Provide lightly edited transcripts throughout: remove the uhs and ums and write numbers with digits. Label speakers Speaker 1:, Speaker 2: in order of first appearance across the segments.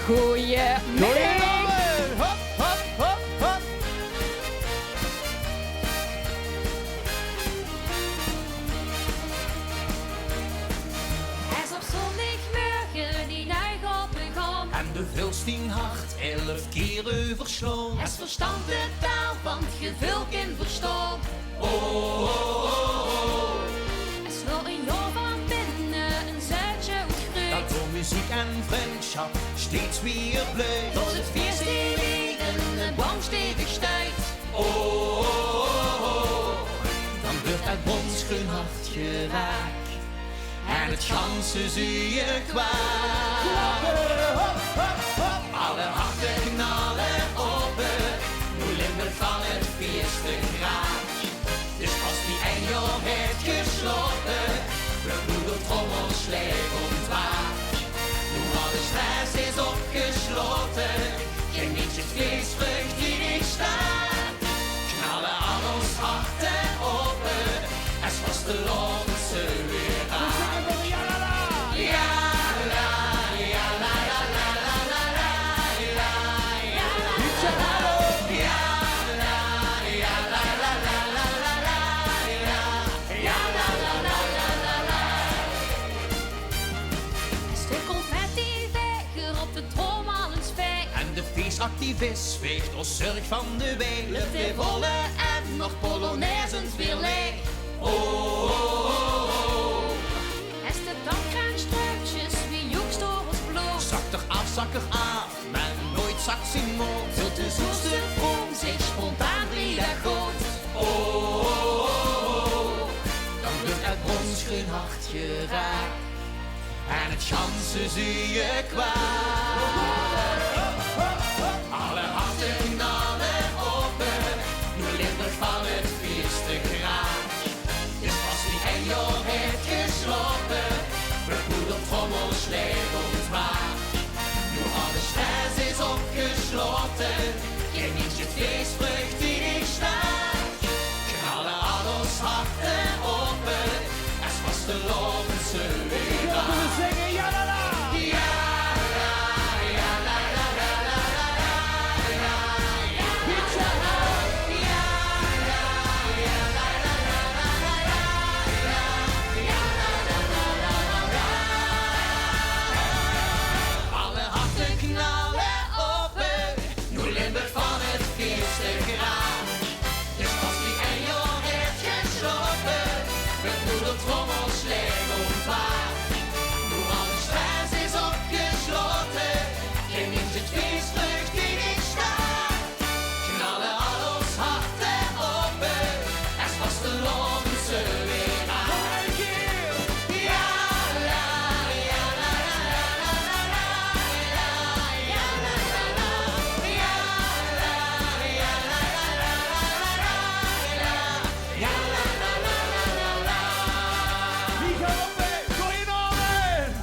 Speaker 1: Goeiemiddag!
Speaker 2: Hop, hop, hop, hop.
Speaker 3: Er is op zondagmorgen die dag op begon.
Speaker 4: En de vulstien hart 11 keer oversloeg.
Speaker 3: Het verstand de taal van het gevul kind verstond.
Speaker 4: Oh, oh, oh, oh.
Speaker 3: Er sloot een jong van binnen een zuidje uitgroeit.
Speaker 4: Dat door muziek en vriendschap steeds weer bleef.
Speaker 3: Tot het feest in de boom stevig stuit.
Speaker 4: Oh, oh, oh, oh. Dan wordt het bondsgroen hart geraakt. En het ganse zie je kwaad. Alle harten knallen open. Nu Limburg van het feeste graag. Dus als die engel heeft gesloten, we moeder trommelsleep ontwaakt. Nu alle stress is opgesloten, geniet je het feestvreugd die niet staat. Knallen al ons harten open, es was de Londense weer aan. Ja, la, ja, la, la, la, la, la, la, la, ja, la, la, la, ja, la, ja, la, la, la, la, la, la, ja, la, la, la, la, la, la.
Speaker 3: Een stuk confetti veger op de trommelens veeg.
Speaker 4: En de feestactivist weegt ons zorg van de weg.
Speaker 3: Lucht in volle en nog polonaisend weer leeg.
Speaker 4: Oh, oh, oh, oh.
Speaker 3: Is de dankkraanstruikjes wie joekstores bloot.
Speaker 4: Zak er af, maar nooit zakt zien mond.
Speaker 3: Tot de zoelste vroom zich spontaan vrienden gooit.
Speaker 4: Oh, oh, oh, oh. Dan wordt het bronsgroen hart geraakt. En het ganse zie je kwaad. Alle harten knallen open. Nu Limburg van het feeste graag. Dus als die engel heeft gesloten, we moeder trommelsleep ontwaakt. Nu alle stress is opgesloten, geniet je het feestvreugd die niet staat. Knallen al ons harten open, es was de Londense weer aan.
Speaker 2: We zingen ja la la.
Speaker 4: Ja, la, ja, la, la, la, la, la, la, la, ja, la, la, ja, la, ja, la, la, la, la, la, la, ja, la, la, la, la, la, la. Alle harten knallen open, nu Limburg van het feeste graag. Dus als die engel heeft gesloten, met moeder trommelsleep ontwaakt. Nu alle stress is opgesloten, geniet het feestvreugd die niet staat. Knallen al ons harten open, es was de Londense weer aan. Ja, la, ja, la, la, la, la, la, la, ja, la, la, la, ja, la, ja, la, la, la, la, la, la, ja, la, la, la, la, la, la.
Speaker 2: Wie gaat op weg? Goedenavond.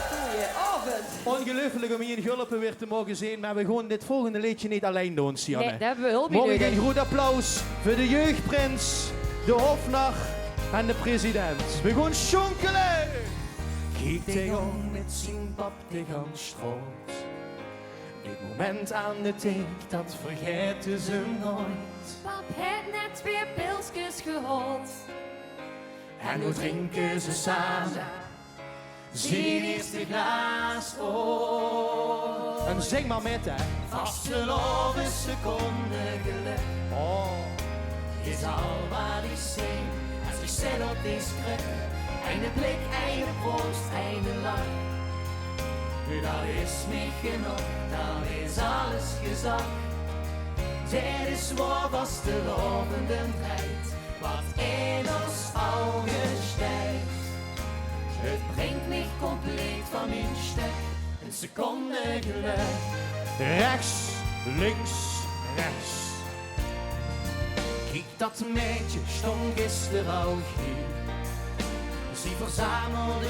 Speaker 1: Goedenavond!
Speaker 2: Ongelooflijk om hier in Gulpen weer te mogen zien, maar we gaan dit volgende liedje niet alleen doen, Sianne.
Speaker 1: Nee, daar hebben we hulp bij
Speaker 2: Morgen een
Speaker 1: nodig.
Speaker 2: goed applaus voor de jeugdprins, de hofnar en de president. We gaan schonkelen! Kijk de jong met zijn pap tegen stroot. Dit moment aan de thee, dat vergeten ze nooit.
Speaker 3: Pap heeft net 2 pilsjes gehaald.
Speaker 2: En nu drinken ze samen zijn eerste glas ooit. En zing maar met, hè. Vasteloven seconden geluk. Oh. Is al wat ik zing, als ik zet op deze kruk. Einde blik, einde proost, einde lach. Dat is niet genoeg, dan is alles gezag. Dit is waar vastelovende tijd, wat in ons ogen stijgt. Het brengt mich compleet van mijn stuk, een seconde geluk. Rechts, links, rechts. Kijk, dat meidje stond gisteren al hier. Ze verzamelde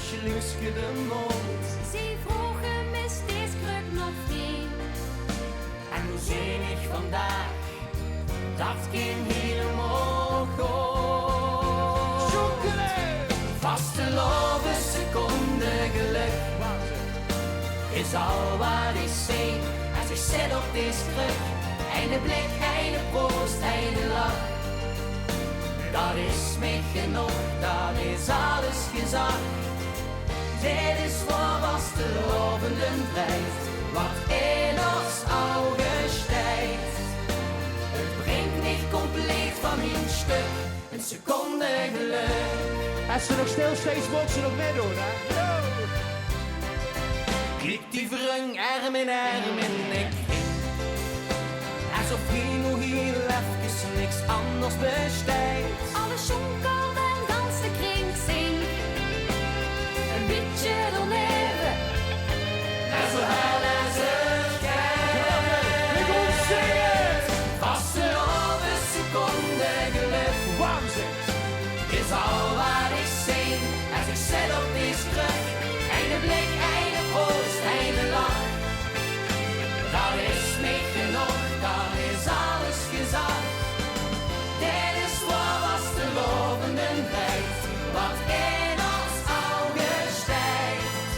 Speaker 2: schluksje de mond.
Speaker 3: Ze vroegen me steeds kruk nog vriend.
Speaker 2: En hoe zin ik vandaag, dat kind helemaal goed. Vaste loven seconde geluk.
Speaker 4: is al wat ik zie. Als ik zit op deze kruk, einde blik, einde proost, einde lach. Dat is mij genoeg, dat is alles gezegd. Dit is voor was de lovende blijft, wat in ons ogen stijgt. Het brengt niet compleet van mijn stuk, een seconde geluk.
Speaker 2: Als ze nog stil steeds mogen ze nog meedoen, hè? Yo!
Speaker 4: Klik die wrung, arm in arm en ik ging. Alsof hier nog heel even niks anders bestaat.
Speaker 3: Alle schonkelt en dans de kring zing. Een beetje doorneven.
Speaker 4: En zo hel als het gaat.
Speaker 2: Ik wil zingen!
Speaker 4: Vast een halve seconde geluk.
Speaker 2: Waanzin!
Speaker 4: Is al wat ik zing. Als ik zit op die kruk. Einde blik, einde proost, einde lach. Dat is niet genoeg, dat is alles gezegd. Dit is wat was de lovende blijft, wat in ons ogen stijgt.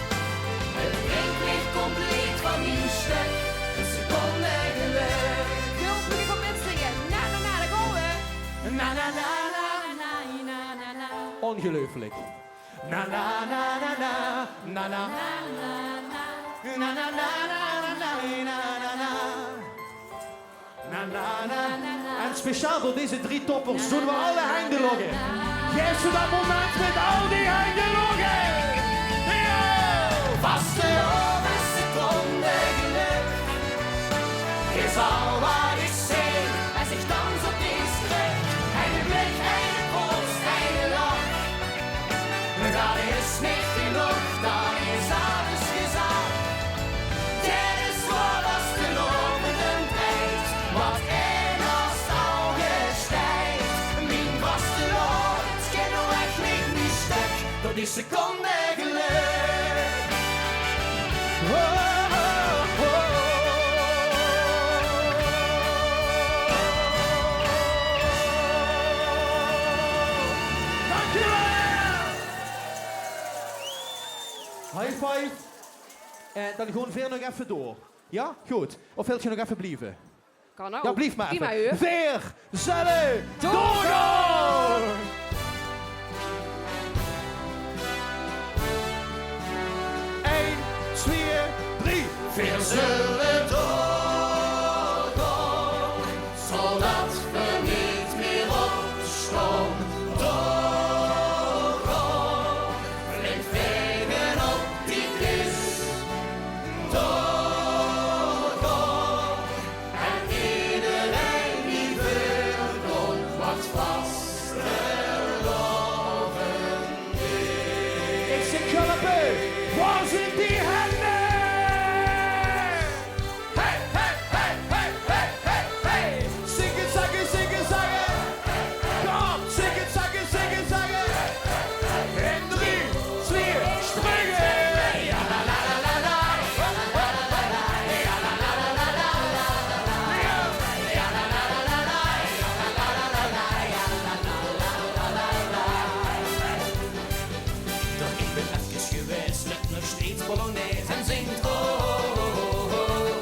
Speaker 4: Het brengt mij compleet van mijn stuk, een seconde geluk.
Speaker 1: Heel vlieg op inzingen. Na, daar gaan we.
Speaker 4: Na na na na,
Speaker 3: Na, na, na, na.
Speaker 2: Ongelooflijk.
Speaker 4: na na na na na, na na.
Speaker 3: Na, na, na.
Speaker 4: Na na na na na na na na. Na na na.
Speaker 2: En speciaal voor deze 3 toppers doen we alle heindeloggen. Geef ze dat moment met al die heindeloggen! Yo!
Speaker 4: Vaste op een seconde geluk is al wat ik zie. Als ik dans op deze kruk, einde blik, einde proost, einde lach. Dat is niet genoeg, dat is alles gezegd. Dit is wat als de lovende blijft, wat in ons ogen stijgt. Mijn vaste loop, het gaat nog echt niet meer stuk, door die seconde geluk.
Speaker 2: Oh, oh, oh. Dankjewel! High five. En dan gewoon weer nog even door. Ja? Goed. Of wil je nog even blijven?
Speaker 1: Kan ook.
Speaker 2: Ja, blijf maar
Speaker 1: Prima,
Speaker 2: even.
Speaker 1: hoor.
Speaker 2: Veer, zullen, doorgaan! 1, 2, 3.
Speaker 4: Veel zullen doorgaan, zodat we niet meer opstaan. Doorgaan, blind vegen op die kist. Doorgaan, en iedereen die wil doen wat vastgelopen is.
Speaker 2: Ik zeg helpen. Waar zijn die handen?
Speaker 4: Hey, hey, hey, hey, hey, hey, hey.
Speaker 2: Zingen, zangen, zingen, zangen. Kom, zingen, zangen, zingen, zangen. En 3, 2, springen.
Speaker 4: Ja, la, la, la, la, la. Ja, la, la, la, la, la. Ja, la, la, la, la, la. Ja, la, la, la, la, la. Ja, la, la, la, la, la. Ja, la, la, la, la, la. Doch ik ben even geweest, lukt nog steeds Polonaise en zingt oh, oh, oh, oh.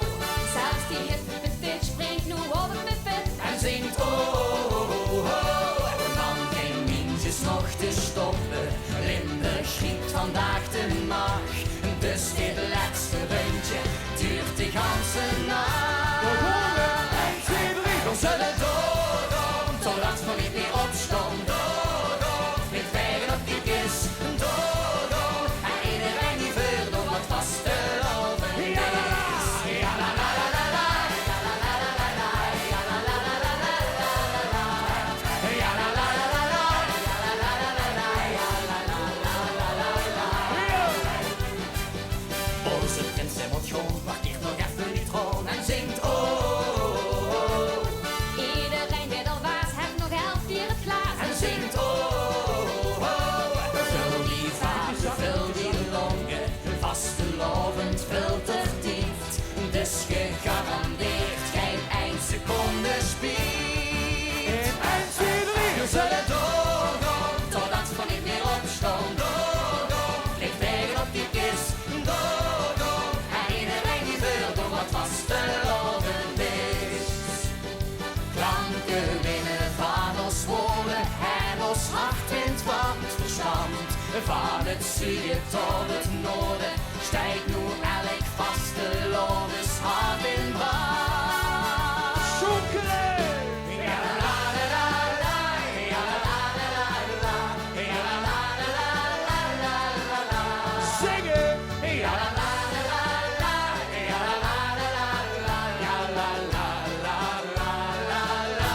Speaker 3: Zelfs die hippe fit springt nu op het met vet.
Speaker 4: En zingt oh, oh, oh, oh. En dan geen mintjes nog te stoppen. Limburg schiept vandaag de nacht. Dus dit laatste rondje duurt de ganse nacht.
Speaker 2: 1, 2, 3.
Speaker 4: We zullen doorgaan, totdat we niet meer opstaan. Doorgaan, met vegen op die kist. Doorgaan, en iedereen die veel door wat vastgelopen is. Ja, la, la, la, la, la. Ja, la, la, la, la, la. Ja, la, la, la, la, la, la, la, la. Ja, la, la, la, la, la. Ja, la, la, la, la, la. Ja, la, la, la, la, la, la. Van het zuiden tot het noorden stijgt nu elk vaste loves hart in brand. Ja la la la la, ja la la la la, ja la la la la la la la.
Speaker 2: Zingen!
Speaker 4: Ja la la la la, ja la la la la, ja la la la la la la.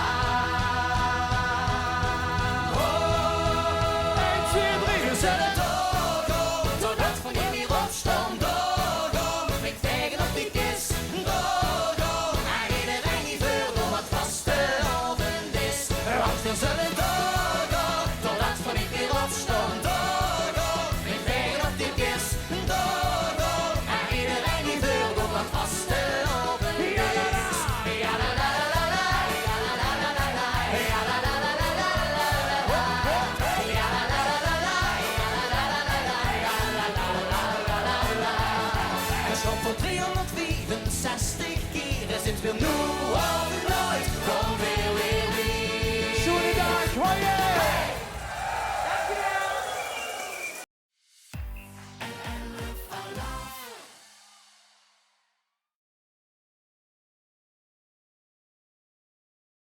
Speaker 4: Oh, 1, 2, 3, we zullen doorgaan totdat van je weer opstond. Doorgaan, ik tegen op die kist. Doorgaan, en iedereen die veel door wat vaste oven is. Want we zullen doorgaan totdat van ik weer opstond. Doorgaan, ik tegen op die kist. Doorgaan, en iedereen die veel door wat vaste oven is. Ja la la la la, ja la la la la, ja la la la la la la la. Ja la la la la la, ja la la la la la, ja la la la la la la. En schop voor 364 keer is het weer nu.